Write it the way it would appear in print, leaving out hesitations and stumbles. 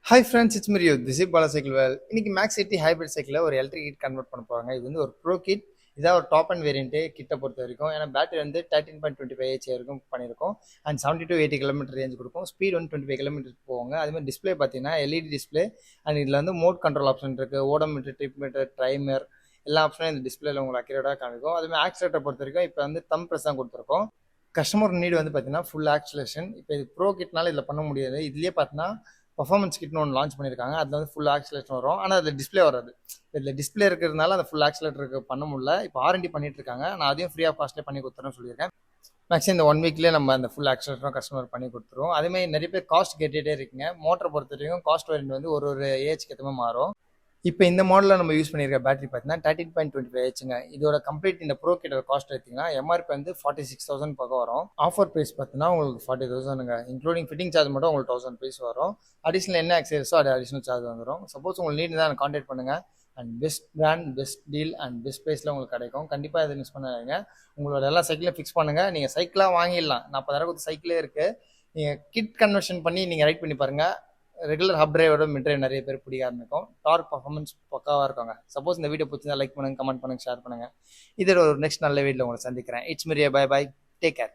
Hi friends, it's me Riyu. This is Bala cycle Vel. இன்னைக்கு max 80 hybrid சைக்கிளில் ஒரு எலக்ட்ரிக் கிட் கன்வெர்ட் பண்ண போகிறாங்க. இது வந்து ஒரு ப்ரோ கிட். இதான் ஒரு டாப் அண்ட் வேரியன்ட்டு கிட்ட பொறுத்த வரைக்கும். ஏன்னா பேட்டரி வந்து 13.25 வரைக்கும் பண்ணியிருக்கோம். அண்ட் 70 to 80 கிலோமீட்டர் ரேஞ்ச் கொடுக்கும். ஸ்பீட் வந்து 25 கிலோமீட்டர் போவாங்க. அதுமாதிரி டிஸ்பிளே பார்த்தீங்கன்னா எல்இடி டிஸ்பிளே. அண்ட் இதில் வந்து மோட் கண்ட்ரோல் ஆப்ஷன் இருக்குது. ஓடோமீட்டர், ட்ரிப் மீட்டர், டைமர் எல்லா ஆப்ஷனும் இந்த டிஸ்பிளேல உங்களுக்கு அக்யூரேட்டாக காமிக்கும். அதுமாதிரி ஆக்சிலேட்டரை பொறுத்த வரைக்கும் இப்போ வந்து தம் ப்ரெஸ் தான் கொடுத்துருக்கோம். கஸ்டமர் நீட் வந்து பார்த்தீங்கன்னா ஃபுல் ஆக்சிலேஷன். இப்போ இது ப்ரோ கிட்னால இதில் பண்ண முடியாது. இதுலேயே பார்த்தீங்கன்னா பர்ஃபார்மன்ஸ் கிட்னு ஒன்று லான்ச் பண்ணியிருக்காங்க. அதில் வந்து ஃபுல் ஆக்சிலேஷன் வரும். ஆனால் அதில் டிஸ்பிளே வராது. இதில் டிஸ்பிளே இருக்கிறதுனால அந்த ஃபுல் ஆக்சிலேட்டருக்கு பண்ண முடியல. இப்போ ஆர்என்டி பண்ணிட்டு இருக்காங்க. நான் அதையும் ஃப்ரீ ஆஃப் காஸ்ட்லேயே பண்ணி கொடுத்துறேன்னு சொல்லியிருக்கேன். மேக்ஸிமம் இந்த 1 வீக்லேயே நம்ம அந்த ஃபுல் ஆக்சிலேட்டரும் கஸ்டமர் பண்ணி கொடுத்துருவோம். அதேமாதிரி நிறைய பேர் காஸ்ட் கேட்டுகிட்டே இருக்கீங்க. மோட்டரை பொறுத்த வரைக்கும் காஸ்ட் வேரியன்ட் வந்து ஒரு ஏஜ்க்கு ஏற்ற மாதிரி மாறும். இப்போ இந்த மாடலில் நம்ம யூஸ் பண்ணியிருக்க பேட்டரி பார்த்தீங்கன்னா 13.25 இதோட கம்ப்ளீட் இந்த ப்ரோ கிட்டோட காஸ்ட் எடுத்தீங்கன்னா எம்ஆர்பி வந்து 46,000 பக்கம் வரும். ஆஃபர் ப்ரைஸ் பார்த்தீங்கன்னா உங்களுக்கு 40,000, இன்க்ளூடிங் ஃபிட்டிங் சார்ஜ் மட்டும் உங்களுக்கு 1000 ப்ரைஸ் வரும். அடிஷனல் என்ன ஆக்சரிஸோ அது அடிஷனல் சார்ஜ் வந்துடும். சப்போஸ் உங்களுக்கு நீட் தான் கான்டாக்ட் பண்ணுங்கள். And best brand, best deal and best ப்ரைஸில் உங்களுக்கு கிடைக்கும். கண்டிப்பாக இதை மிஸ் பண்ணாதீங்க. உங்களோட எல்லா சைக்கிளையும் ஃபிக்ஸ் பண்ணுங்கள். நீங்கள் சைக்கிளாக வாங்கிடலாம். 40,000 கொடுத்து சைக்கிளே இருக்குது. நீங்கள் கிட் கன்வர்ஷன் பண்ணி நீங்கள் ரைட் பண்ணி பாருங்கள். ரெகுலர் ஹப் டிரைவோட மிட் டிரைவ் நிறைய பேர் பிடிக்க ஆரம்பிக்கும். டார்க் பர்ஃபார்மன்ஸ் பக்காவாக இருக்காங்க. சப்போஸ் இந்த வீடியோ பிடிச்சிருந்தா லைக் பண்ணுங்க, கமெண்ட் பண்ணுங்க, ஷேர் பண்ணுங்க. இதில் ஒரு நெக்ஸ்ட் நல்ல வீடியோவில் உங்களை சந்திக்கிறேன். It's me Riyu. Bye bye. Take care.